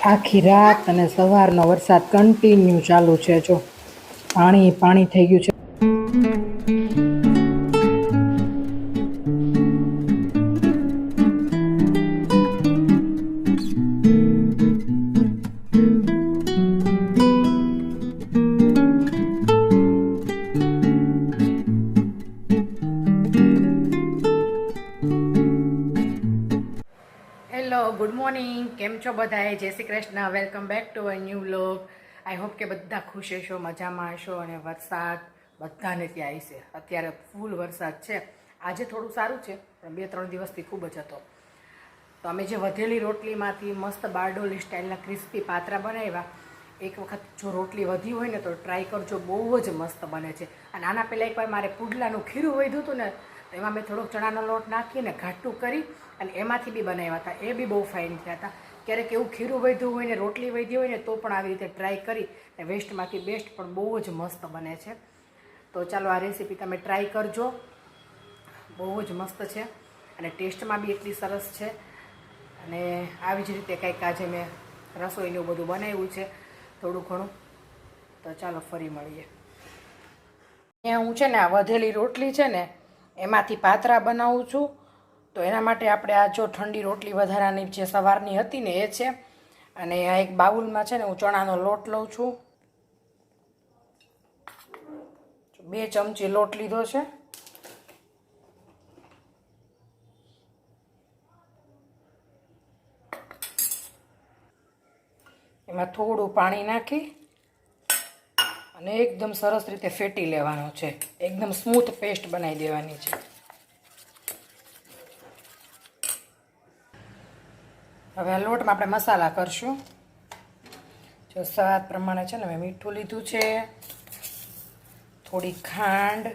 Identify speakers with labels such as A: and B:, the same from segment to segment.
A: આખી રાત અને સવારનો વરસાદ કન્ટિન્યુ ચાલુ છે. જો પાણી પાણી થઈ ગયું છે. Hello, good morning. કેમ છો બધાએ? જય Shri Krishna. Welcome back to a new vlog. I hope કે બધા ખુશ હશો, મજામાં હશો અને વરસાદ બધાને ત્યાં આવશે. અત્યારે ફૂલ વરસાદ છે. આજે થોડું સારું છે, પણ 2-3 દિવસથી ખૂબ જ હતો. તો અમે જે વધેલી રોટલીમાંથી મસ્ત બારડોલી સ્ટાઇલના ક્રિસ્પી પાત્રા બનાવ્યા. એક વખત જો રોટલી વધી હોય ને તો ટ્રાય કરજો, બહુ જ મસ્ત બને છે. અને આના પહેલાં એકવાર મારે પુડલાનું ખીરું વધ્યું હતું ને, તો એમાં મેં થોડોક ચણાનો લોટ નાખીને ઘાટું કરી અને એમાંથી બી બનાવ્યા હતા. એ બી બહુ ફાઇન થયા હતા. ક્યારેક એવું ખીરું વધ્યું હોય ને રોટલી વધી હોય ને તો પણ આવી રીતે ટ્રાય કરી ને વેસ્ટમાંથી બેસ્ટ પણ બહુ જ મસ્ત બને છે. તો ચાલો આ રેસીપી તમે ટ્રાય કરજો, બહુ જ મસ્ત છે અને ટેસ્ટમાં બી એટલી સરસ છે. અને આવી જ રીતે કંઈક આજે મેં રસોઈનું બધું બનાવ્યું છે થોડું ઘણું. તો ચાલો ફરી મળીએ. અહીંયા હું છે ને આ વધેલી રોટલી છે ને એમાંથી પાત્રા બનાવું છું. તો એના માટે આપણે આ જો ઠંડી રોટલી વધારાની જે સવારની હતી ને એ છે. અને આ એક બાઉલમાં છે ને હું ચણાનો લોટ લઉં છું. 2 ચમચી લોટ લીધો છે. એમાં થોડું પાણી નાખી અને એકદમ સરસ રીતે ફેટી લેવાનો છે. એકદમ સ્મૂથ પેસ્ટ બનાવી દેવાની છે. હવે આ લોટમાં આપણે મસાલા કરશું. જો સ્વાદ પ્રમાણે છે ને મેં મીઠું લીધું છે, થોડી ખાંડ,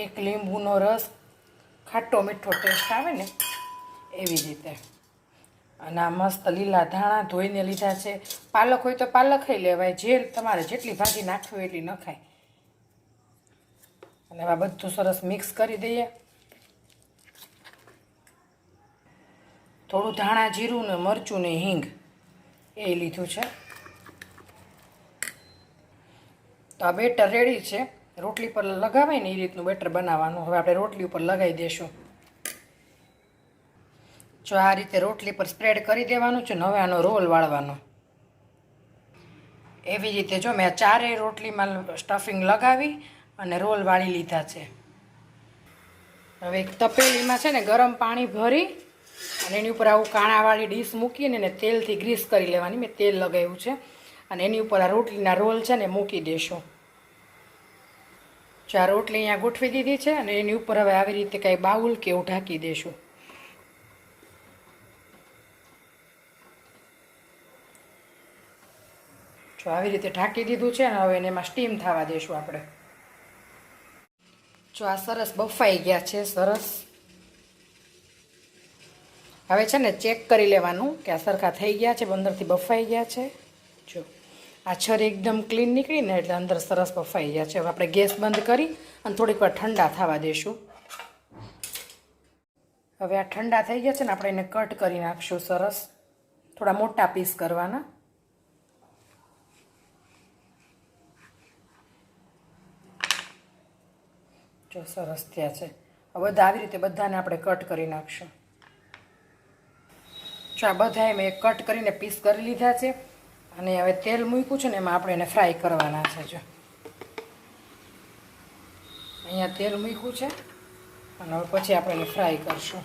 A: 1 લીંબુનો રસ, ખાટો મીઠો ટેસ્ટ આવે ને એવી રીતે. અને આ મસ્ત લીલા ધાણા ધોઈને લીધા છે. પાલક હોય તો પાલક ખાઈ લેવાય, જે તમારે જેટલી ભાજી નાખવી હોય એટલી નખાય. અને આ બધું સરસ મિક્સ કરી દઈએ. થોડું ધાણા જીરું ને મરચું ને હિંગ એ લીધું છે. તો આ બેટર રેડી છે. રોટલી પર લગાવાય ને એ રીતનું બેટર બનાવવાનું. હવે આપણે રોટલી ઉપર લગાવી દઈશું. જો આ રીતે રોટલી પર સ્પ્રેડ કરી દેવાનું છે ને હવે આનો રોલ વાળવાનો. એવી રીતે જો મેં 4 રોટલીમાં સ્ટફિંગ લગાવી અને રોલ વાળી લીધા છે. હવે એક તપેલીમાં છે ને ગરમ પાણી ભરી અને એની ઉપર આવું કાણાવાળી ડીશ મૂકીને એને તેલથી ગ્રીસ કરી લેવાની. મેં તેલ લગાવ્યું છે અને એની ઉપર આ રોટલીના રોલ છે ને મૂકી દેશું. જો આ રોટલી અહીંયા ગોઠવી દીધી છે અને એની ઉપર હવે આવી રીતે કાંઈ બાઉલ કે એવું ઢાંકી દેશું. જો આવી રીતે ઢાંકી દીધું છે ને હવે એને એમાં સ્ટીમ થવા દઈશું આપણે. જો આ સરસ બફાઈ ગયા છે. સરસ. હવે છે ને ચેક કરી લેવાનું કે આ સરખા થઈ ગયા છે, અંદરથી બફાઈ ગયા છે. જો આ છરી એકદમ ક્લીન નીકળી ને એટલે અંદર સરસ બફાઈ ગયા છે. હવે આપણે ગેસ બંધ કરી અને થોડીક વાર ઠંડા થવા દઈશું. હવે આ ઠંડા થઈ ગયા છે ને આપણે એને કટ કરી નાખશું. સરસ થોડા મોટા પીસ કરવાના. જો સરસ થયા છે. હવે બધા આવી રીતે બધાને આપણે કટ કરી નાખશું. જો આ બધાએ મેં કટ કરીને પીસ કરી લીધા છે અને હવે તેલ મૂક્યું છે ને એમાં આપણે એને ફ્રાય કરવાના છે. જો અહીંયા તેલ મૂક્યું છે અને હવે પછી આપણે એને ફ્રાય કરશું.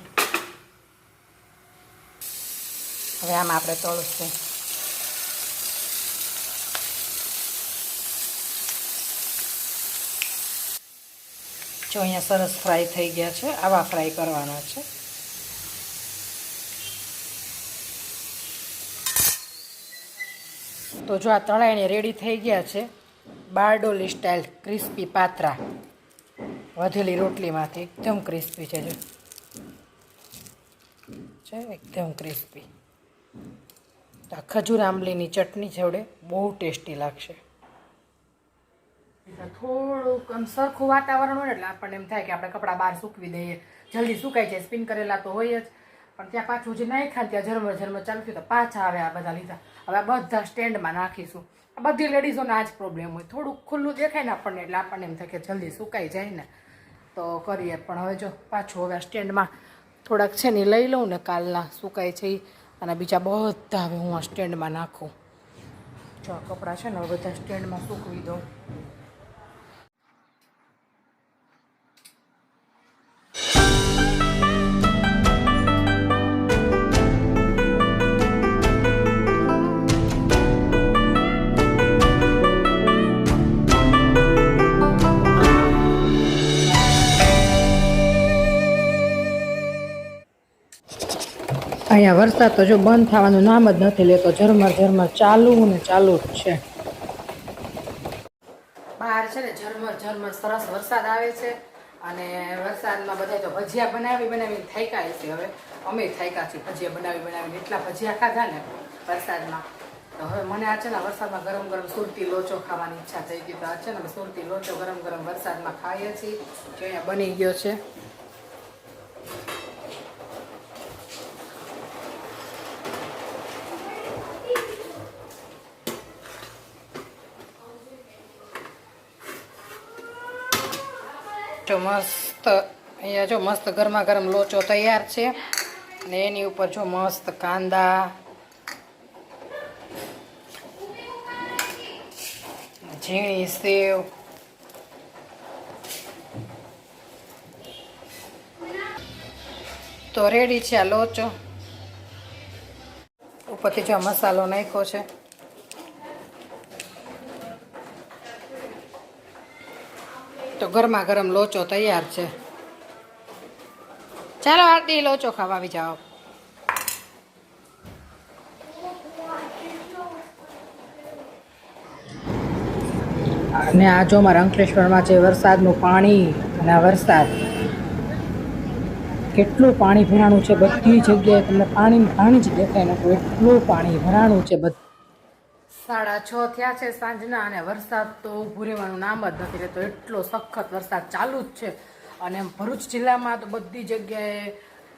A: હવે આમાં આપણે તળશું. જો અહીંયા સરસ ફ્રાય થઈ ગયા છે. આવા ફ્રાય કરવાના છે. તો જો આ તળાઈને રેડી થઈ ગયા છે. બારડોલી સ્ટાઇલ ક્રિસ્પી પાત્રા વધેલી રોટલીમાંથી એકદમ ક્રિસ્પી છે. જો એકદમ ક્રિસ્પી. તો આ ખજૂર આંબલીની ચટણી જોડે બહુ ટેસ્ટી લાગશે. થોડુંક આમ સરખું વાતાવરણ હોય ને એટલે આપણને એમ થાય કે આપણે કપડાં બહાર સૂકવી દઈએ, જલ્દી સુકાઈ જાય. સ્પિન કરેલા તો હોય જ, પણ ત્યાં પાછું જે નાખ્યા ત્યાં ઝરમર ઝરમર ચાલુ થયું તો પાછા આવે આ બધા લીધા. હવે આ બધા સ્ટેન્ડમાં નાખીશું. આ બધી લેડીઝોને આ જ પ્રોબ્લેમ હોય, થોડુંક ખુલ્લું દેખાય ને આપણને એટલે આપણને એમ થાય કે જલ્દી સુકાઈ જાય ને તો કરીએ. પણ હવે જો પાછું હવે સ્ટેન્ડમાં થોડાક છે ને લઈ લઉં ને કાલના સુકાય છે અને બીજા બધા હવે હું આ સ્ટેન્ડમાં નાખું. જો આ કપડાં છે ને હવે બધા સ્ટેન્ડમાં સૂકવી દઉં. અહીંયા વરસાદ તો જો બંધ થવાનું નામ જ નથી લેતો, ઝરમર ઝરમર ચાલુ ને ચાલુ જ છે. બહાર છે ને ઝરમર ઝરમર સરસ વરસાદ આવે છે અને વરસાદમાં બધા તો ભજીયા બનાવીને થાક્યા છે. હવે અમે થાક્યા છીએ ભજીયા બનાવીને, એટલા ભજીયા ખાધા ને વરસાદમાં. તો હવે મને આ છે ને વરસાદમાં ગરમ ગરમ સુરતી લોચો ખાવાની ઈચ્છા થઈ ગઈ. તો આ છે ને સુરતી લોચો ગરમ ગરમ વરસાદમાં ખાઈએ છીએ, જે અહીંયા બની ગયો છે. જો મસ્ત અહીંયા જો મસ્ત ગરમા ગરમ લોચો તૈયાર છે અને એની ઉપર જો મસ્ત કાંદા, ઝીણી સેવ, તો રેડી છે આ લોચો. ઉપરથી જો મસાલો નાખ્યો છે. તો ગરમા ગરમ લોચો તૈયાર છે. ચાલો આરતી લોચો ખાવા આવી જાઓ. અને આ જો મારા અંકલેશ્વરમાં છે વરસાદનું પાણી અને આ વરસાદ કેટલું પાણી ભરાણું છે બધી જગ્યાએ. તમને પાણી જ દેખાય નતું, એટલું પાણી ભરાણું છે. 6:30 થયા છે સાંજના અને વરસાદ તો ઊભું રહેવાનું નામ જ નથી રહેતો, એટલો સખત વરસાદ ચાલુ જ છે. અને ભરૂચ જિલ્લામાં તો બધી જગ્યાએ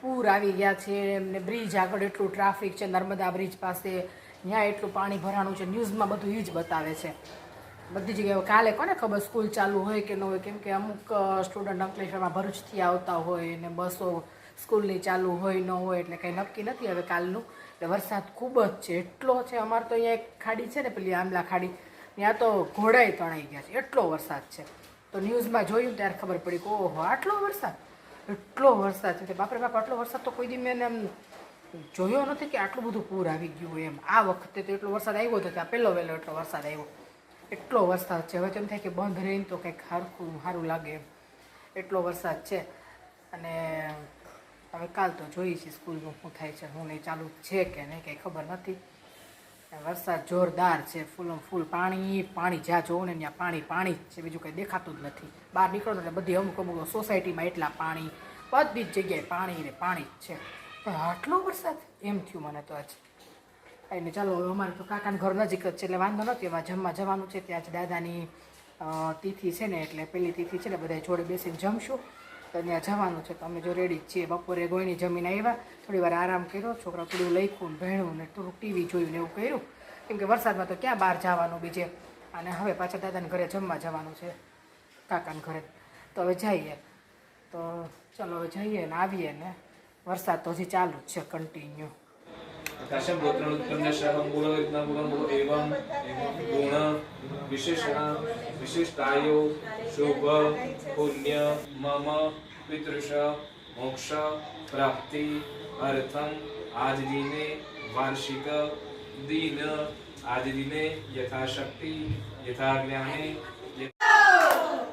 A: પૂર આવી ગયા છે એમને. બ્રિજ આગળ એટલું ટ્રાફિક છે, નર્મદા બ્રિજ પાસે ત્યાં એટલું પાણી ભરાણું છે. ન્યૂઝમાં બધું એ જ બતાવે છે બધી જગ્યાએ. કાલે કોને ખબર સ્કૂલ ચાલુ હોય કે ન હોય, કેમ કે અમુક સ્ટુડન્ટ અંકલેશ્વરમાં ભરૂચથી આવતા હોય ને બસો સ્કૂલની ચાલુ હોય ન હોય એટલે કંઈ નક્કી નથી હવે કાલનું. એટલે વરસાદ ખૂબ જ છે, એટલો છે. અમારે તો અહીંયા એક ખાડી છે ને પેલી આંબલા ખાડી, ત્યાં તો ઘોડાય તણાઈ ગયા છે, એટલો વરસાદ છે. તો ન્યૂઝમાં જોયું ત્યારે ખબર પડી કે ઓહો આટલો વરસાદ, એટલો વરસાદ છે. બાપરે બાપ, આટલો વરસાદ તો કોઈ દી મેં એમ જોયો નથી કે આટલું બધું પૂર આવી ગયું એમ. આ વખતે તો એટલો વરસાદ આવ્યો હતો, ત્યાં પહેલો વહેલો એટલો વરસાદ આવ્યો, એટલો વરસાદ છે. હવે તેમ થાય કે બંધ રહીને તો કંઈક સારું લાગે એમ, એટલો વરસાદ છે. અને હવે કાલ તો જોઈએ છીએ સ્કૂલનું શું થાય છે, શું નહીં, ચાલુ છે કે નહીં કંઈ ખબર નથી. વરસાદ જોરદાર છે, ફૂલ પાણી જ્યાં જોવો ને ત્યાં પાણી જ છે, બીજું કંઈ દેખાતું જ નથી. બહાર નીકળો એટલે બધી અમુક સોસાયટીમાં એટલા પાણી, બધી જ જગ્યાએ પાણી જ છે. પણ આટલો વરસાદ એમ થયું મને તો આજે. એને ચાલો અમારે તો કાકાના ઘર નજીક જ છે એટલે વાંધો નથી. એમાં જમવા જવાનું છે, ત્યાં જ દાદાની તિથિ છે ને એટલે પેલી તિથિ છે ને બધા જોડે બેસીને જમશું. તો ત્યાં જવાનું છે. તો અમે જો રેડી જ છીએ. બપોરે ગોળણી જમીને આવ્યા, થોડી વાર આરામ કર્યો, છોકરા થોડું લખ્યું ને ભણ્યું ને થોડુંક ટીવી જોયું ને એવું કર્યું, કેમ કે વરસાદમાં તો ક્યાં બહાર જવાનું બીજે. અને હવે પાછા દાદાને ઘરે જમવા જવાનું છે, કાકાને ઘરે. તો હવે જઈએ, તો ચલો હવે જઈએ ને આવીએ ને. વરસાદ તો હજી ચાલુ જ છે કન્ટિન્યુ.
B: આકાશમ ગોત્રણ ઉત્પન્નશઃ મૂળ વિદ્ના મૂળ એવં ગુણ વિશેષણ વિશિષ્ટાયો શુભ પુણ્ય મમ પિતૃષ મોક્ષ પ્રાપ્તિ અર્થમ આજ દિને વાર્ષિક દિન આજ દિને યથાશક્તિ યથા જ્ઞાને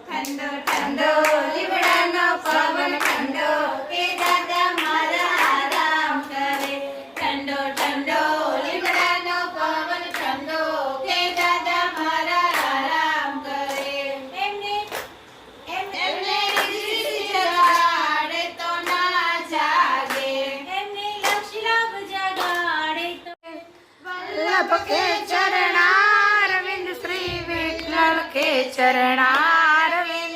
C: ઠંડો ઠંડો લીમડાનો પવન ઠંડો કે દાદા મારા આરામ કરે. ઠંડો ઠંડો લીમડાનો પવન ઠંડો કે દાદા મારા આરામ કરે. એમને રીઝી જગાડે તો ના જાગે, એમની લક્ષ લાભ જગાડે તો
A: વલ્લભ કે ચરણારવિંદ શ્રી વિઠ્ઠલ કે ચરણારવિંદ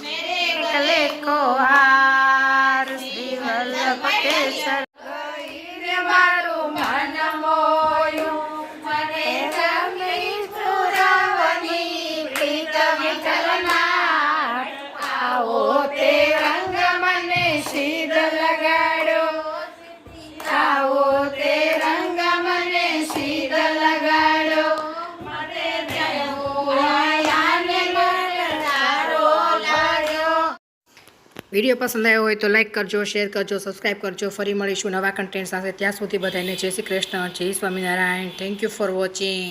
A: મેરે ગલે કો હાર શ્રી વલ્લભ કે આવો તે રંગ મને સીધ લગાડો આવો તે રંગ મને સીધ લગાડો
C: મને ભૂલાયાને તારો લાગ્યો.
A: વિડીયો પસંદ આવ્યો હોય તો લાઈક કરજો, શેર કરજો, સબસ્ક્રાઈબ કરજો. ફરી મળીશું નવા કન્ટેન્ટ સાથે. ત્યાં સુધી બધાને જય શ્રી કૃષ્ણ, જય Swaminarayan. Thank you for watching.